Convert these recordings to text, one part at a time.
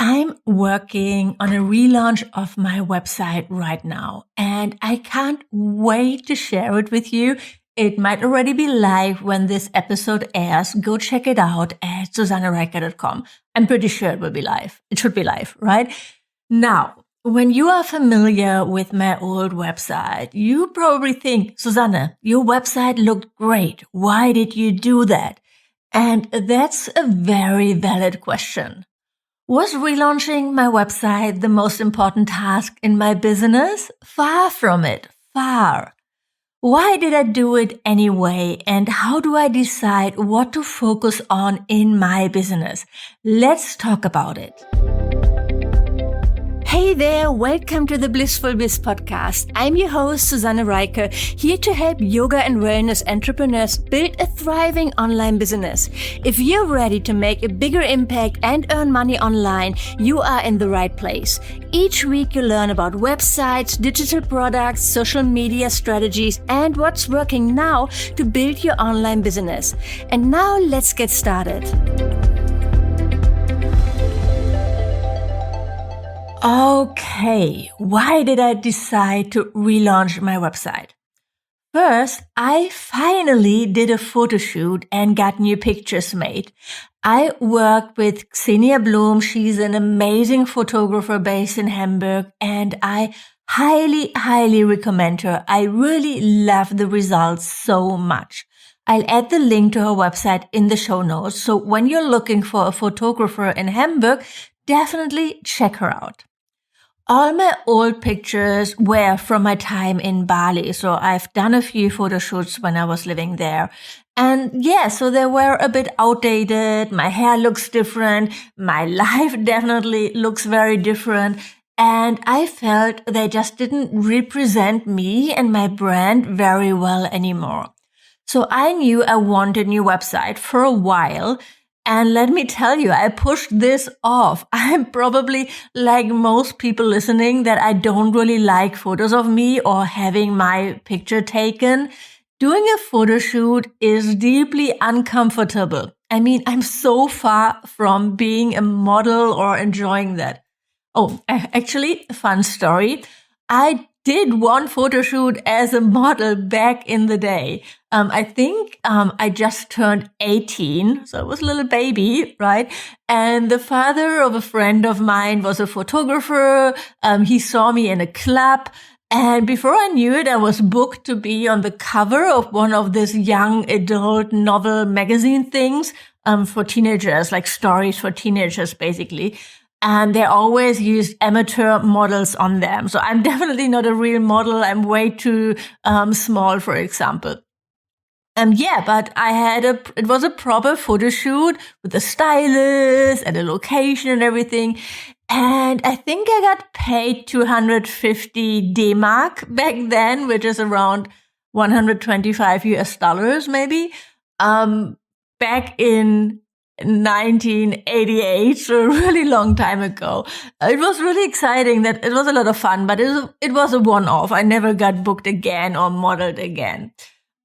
I'm working on a relaunch of my website right now, and I can't wait to share it with you. It might already be live when this episode airs. Go check it out at susannereiker.com. I'm pretty sure it will be live. It should be live, right? Now, when you are familiar with my old website, you probably think, Susanne, your website looked great. Why did you do that? And that's a very valid question. Was relaunching my website the most important task in my business? Far from it. Far. Why did I do it anyway? And how do I decide what to focus on in my business? Let's talk about it. Hey there, welcome to the Blissful Biz podcast. I'm your host, Susanne Reiker, here to help yoga and wellness entrepreneurs build a thriving online business. If you're ready to make a bigger impact and earn money online, you are in the right place. Each week you learn about websites, digital products, social media strategies, and what's working now to build your online business. And now let's get started. Okay, why did I decide to relaunch my website? First, I finally did a photo shoot and got new pictures made. I worked with Xenia Blum. She's an amazing photographer based in Hamburg, and I highly recommend her. I really love the results so much. I'll add the link to her website in the show notes, so when you're looking for a photographer in Hamburg, definitely check her out. All my old pictures were from my time in Bali, so I've done a few photo shoots when I was living there. And yeah, so they were a bit outdated, my hair looks different, my life definitely looks very different, and I felt they just didn't represent me and my brand very well anymore. So I knew I wanted a new website for a while. And let me tell you, I pushed this off. I'm probably like most people listening that I don't really like photos of me or having my picture taken. Doing a photo shoot is deeply uncomfortable. I mean, I'm so far from being a model or enjoying that. Oh, actually, a fun story. I did one photo shoot as a model back in the day. I think I just turned 18, so I was a little baby, right? And the father of a friend of mine was a photographer. He saw me in a club. And before I knew it, I was booked to be on the cover of one of these young adult novel magazine things for teenagers, like stories for teenagers, basically. And they always used amateur models on them. So I'm definitely not a real model. I'm way too small, for example. But it was a proper photo shoot with a stylist and a location and everything. And I think I got paid 250 D-Mark back then, which is around 125 US dollars maybe, back in 1988, so a really long time ago. It was really exciting. That it was a lot of fun, but it was a one-off. I never got booked again or modeled again.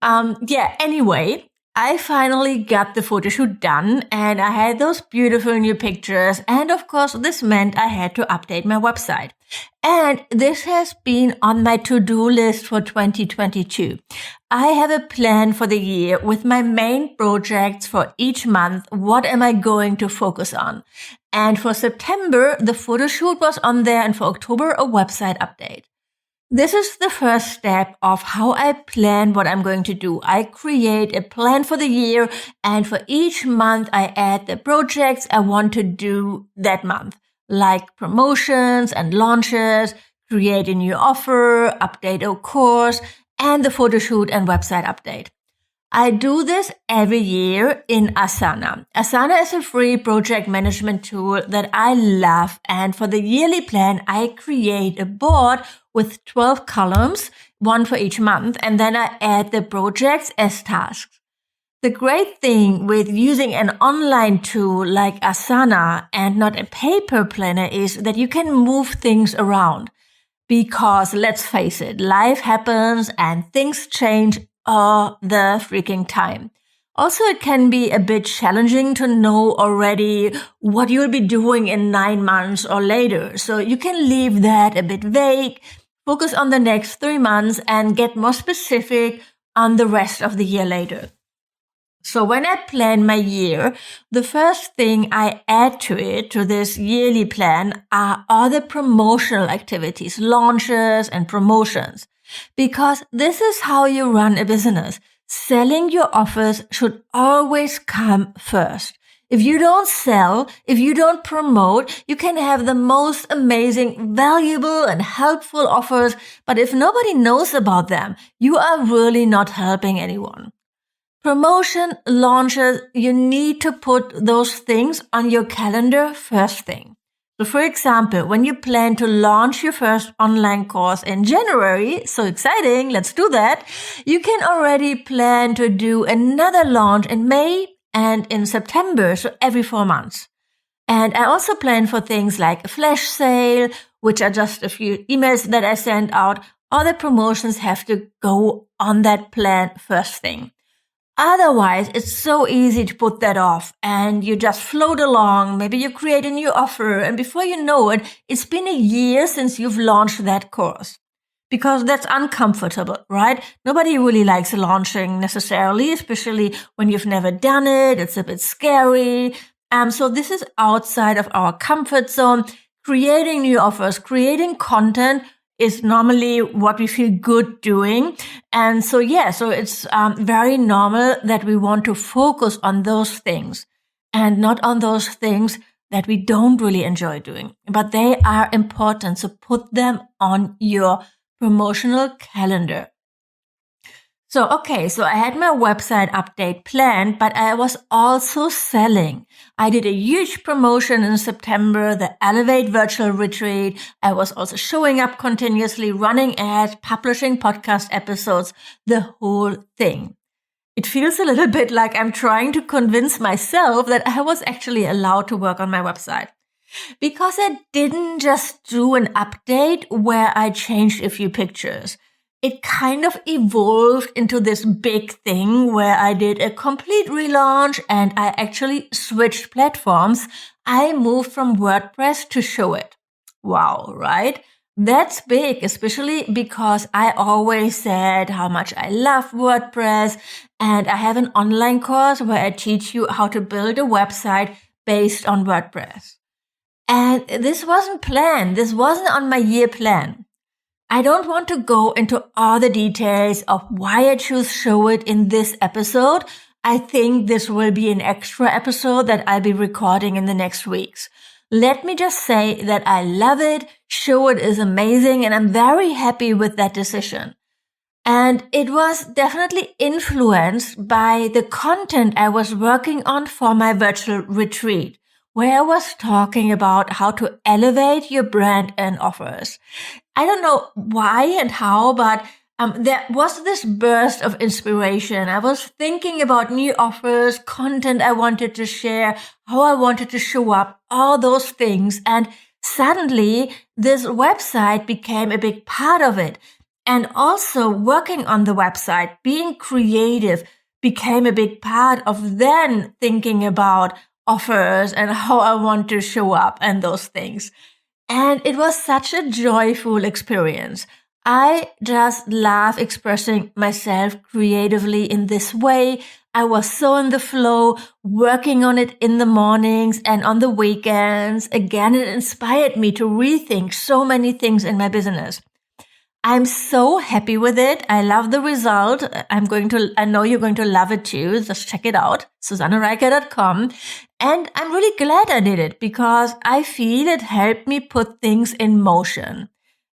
Anyway, I finally got the photo shoot done and I had those beautiful new pictures. And of course, this meant I had to update my website. And this has been on my to-do list for 2022. I have a plan for the year with my main projects for each month. What am I going to focus on? And for September, the photo shoot was on there, and for October, a website update. This is the first step of how I plan what I'm going to do. I create a plan for the year, and for each month, I add the projects I want to do that month, like promotions and launches, create a new offer, update a course, and the photo shoot and website update. I do this every year in Asana. Asana is a free project management tool that I love. And for the yearly plan, I create a board with 12 columns, one for each month, and then I add the projects as tasks. The great thing with using an online tool like Asana and not a paper planner is that you can move things around. Because let's face it, life happens and things change all the freaking time. Also, it can be a bit challenging to know already what you'll be doing in 9 months or later. So you can leave that a bit vague, focus on the next 3 months, and get more specific on the rest of the year later. So when I plan my year, the first thing I add to this yearly plan, are all the promotional activities, launches and promotions. Because this is how you run a business. Selling your offers should always come first. If you don't sell, if you don't promote, you can have the most amazing, valuable and helpful offers, but if nobody knows about them, you are really not helping anyone. Promotion, launches, you need to put those things on your calendar first thing. So for example, when you plan to launch your first online course in January, so exciting, let's do that, you can already plan to do another launch in May and in September, so every 4 months. And I also plan for things like a flash sale, which are just a few emails that I send out. All the promotions have to go on that plan first thing. Otherwise, it's so easy to put that off and you just float along. Maybe you create a new offer and before you know it, it's been a year since you've launched that course. Because that's uncomfortable, right? Nobody really likes launching necessarily, especially when you've never done it. It's a bit scary. So this is outside of our comfort zone. Creating new offers, creating content is normally what we feel good doing. And so it's very normal that we want to focus on those things and not on those things that we don't really enjoy doing. But they are important, so put them on your promotional calendar. So I had my website update planned, but I was also selling. I did a huge promotion in September, the Elevate Virtual Retreat. I was also showing up continuously, running ads, publishing podcast episodes, the whole thing. It feels a little bit like I'm trying to convince myself that I was actually allowed to work on my website. Because I didn't just do an update where I changed a few pictures. It kind of evolved into this big thing where I did a complete relaunch and I actually switched platforms. I moved from WordPress to Showit. Wow, right? That's big, especially because I always said how much I love WordPress, and I have an online course where I teach you how to build a website based on WordPress. And this wasn't planned. This wasn't on my year plan. I don't want to go into all the details of why I choose Showit in this episode. I think this will be an extra episode that I'll be recording in the next weeks. Let me just say that I love it. Showit is amazing and I'm very happy with that decision. And it was definitely influenced by the content I was working on for my virtual retreat, where I was talking about how to elevate your brand and offers. I don't know why and how, but there was this burst of inspiration. I was thinking about new offers, content I wanted to share, how I wanted to show up, all those things. And suddenly this website became a big part of it. And also working on the website, being creative became a big part of then thinking about offers and how I want to show up and those things. And it was such a joyful experience. I just love expressing myself creatively in this way. I was so in the flow, working on it in the mornings and on the weekends. Again, it inspired me to rethink so many things in my business. I'm so happy with it. I love the result. I know you're going to love it too. Just check it out, SusanneReiker.com. And I'm really glad I did it because I feel it helped me put things in motion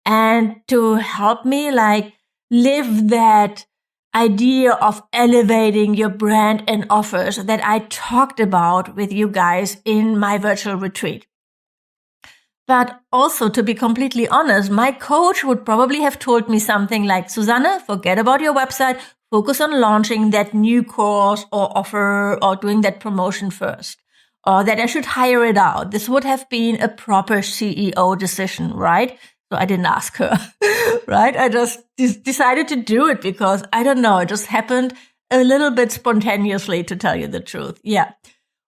and to help me live that idea of elevating your brand and offers that I talked about with you guys in my virtual retreat. But also, to be completely honest, my coach would probably have told me something like, Susanne, forget about your website, focus on launching that new course or offer or doing that promotion first. Or that I should hire it out. This would have been a proper CEO decision, right? So I didn't ask her, right? I just decided to do it because, I don't know, it just happened a little bit spontaneously, to tell you the truth. Yeah.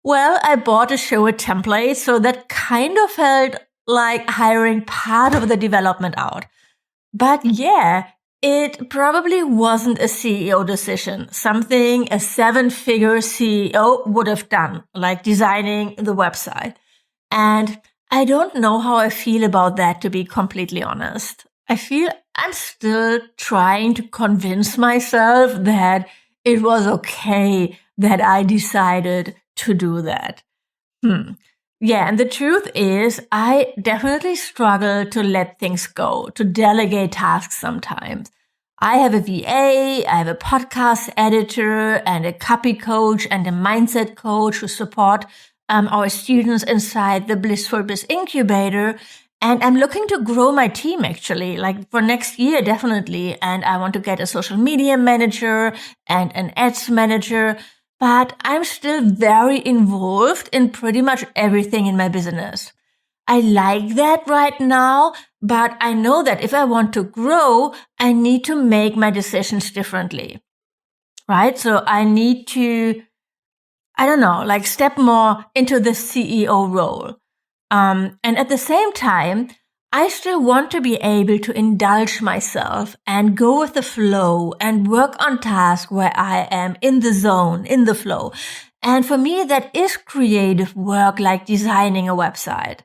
Well, I bought a Showa template, so that kind of felt like hiring part of the development out. But yeah, it probably wasn't a CEO decision, something a 7-figure CEO would have done, like designing the website. And I don't know how I feel about that, to be completely honest. I feel I'm still trying to convince myself that it was okay that I decided to do that. Yeah, and the truth is, I definitely struggle to let things go, to delegate tasks sometimes. I have a VA, I have a podcast editor, and a copy coach, and a mindset coach who support our students inside the Blissful Biz Incubator. And I'm looking to grow my team, actually, like for next year, definitely. And I want to get a social media manager and an ads manager. But I'm still very involved in pretty much everything in my business. I like that right now, but I know that if I want to grow, I need to make my decisions differently, right? So I need to, like step more into the CEO role. And at the same time, I still want to be able to indulge myself and go with the flow and work on tasks where I am in the zone, in the flow. And for me, that is creative work like designing a website.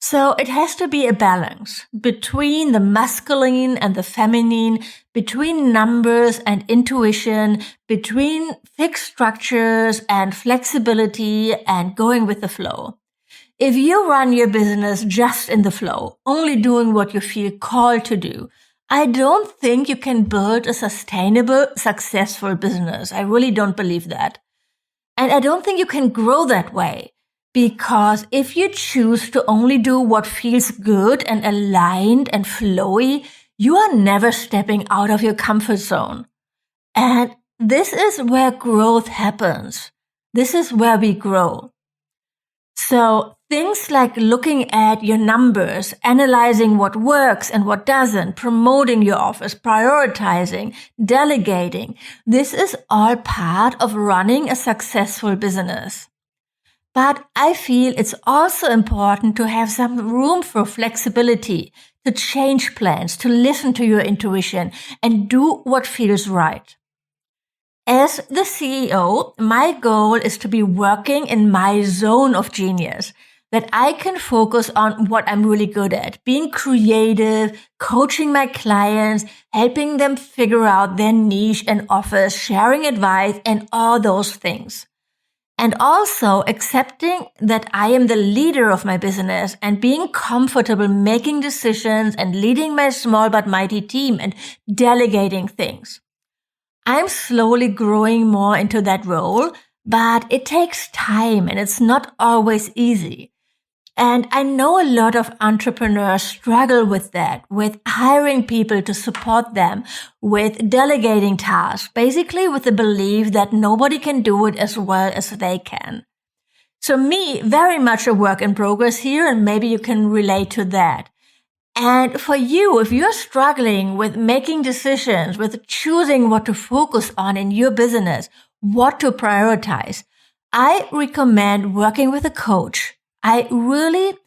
So it has to be a balance between the masculine and the feminine, between numbers and intuition, between fixed structures and flexibility and going with the flow. If you run your business just in the flow, only doing what you feel called to do, I don't think you can build a sustainable, successful business. I really don't believe that. And I don't think you can grow that way. Because if you choose to only do what feels good and aligned and flowy, you are never stepping out of your comfort zone. And this is where growth happens. This is where we grow. So things like looking at your numbers, analyzing what works and what doesn't, promoting your office, prioritizing, delegating, this is all part of running a successful business. But I feel it's also important to have some room for flexibility, to change plans, to listen to your intuition and do what feels right. As the CEO, my goal is to be working in my zone of genius, that I can focus on what I'm really good at, being creative, coaching my clients, helping them figure out their niche and offers, sharing advice, and all those things. And also accepting that I am the leader of my business and being comfortable making decisions and leading my small but mighty team and delegating things. I'm slowly growing more into that role, but it takes time and it's not always easy. And I know a lot of entrepreneurs struggle with that, with hiring people to support them, with delegating tasks, basically with the belief that nobody can do it as well as they can. So me, very much a work in progress here, and maybe you can relate to that. And for you, if you're struggling with making decisions, with choosing what to focus on in your business, what to prioritize, I recommend working with a coach. I really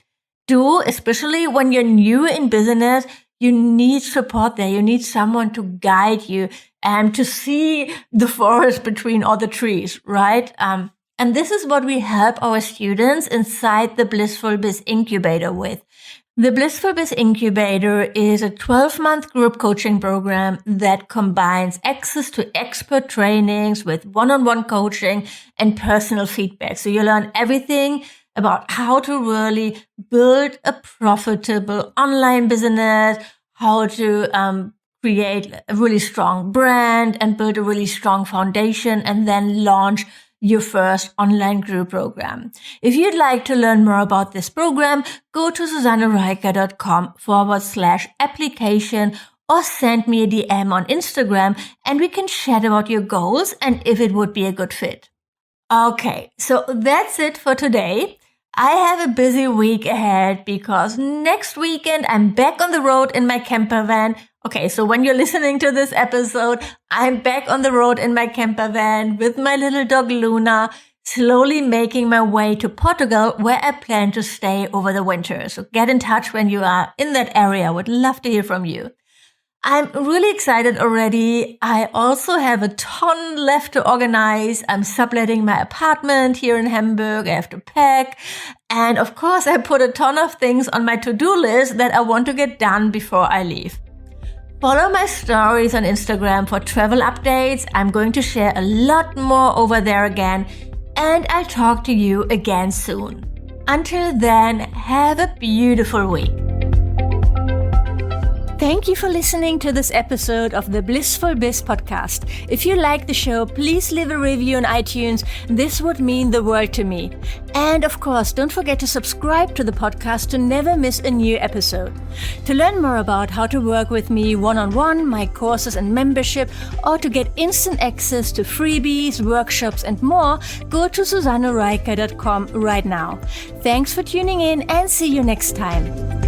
do, especially when you're new in business, you need support there. You need someone to guide you and to see the forest between all the trees, right? And this is what we help our students inside the Blissful Biz Incubator with. The Blissful Biz Incubator is a 12-month group coaching program that combines access to expert trainings with one-on-one coaching and personal feedback. So you learn everything about how to really build a profitable online business, how to create a really strong brand and build a really strong foundation, and then launch your first online group program. If you'd like to learn more about this program, go to susannereicher.com/application or send me a DM on Instagram and we can chat about your goals and if it would be a good fit. Okay, so that's it for today. I have a busy week ahead because next weekend I'm back on the road in my camper van. Okay, so when you're listening to this episode, I'm back on the road in my camper van with my little dog Luna, slowly making my way to Portugal, where I plan to stay over the winter. So get in touch when you are in that area. I would love to hear from you. I'm really excited already. I also have a ton left to organize. I'm subletting my apartment here in Hamburg. I have to pack. And of course, I put a ton of things on my to-do list that I want to get done before I leave. Follow my stories on Instagram for travel updates. I'm going to share a lot more over there again. And I'll talk to you again soon. Until then, have a beautiful week. Thank you for listening to this episode of the Blissful Biz podcast. If you like the show, please leave a review on iTunes. This would mean the world to me. And of course, don't forget to subscribe to the podcast to never miss a new episode. To learn more about how to work with me one-on-one, my courses and membership, or to get instant access to freebies, workshops, and more, go to susannereiker.com right now. Thanks for tuning in and see you next time.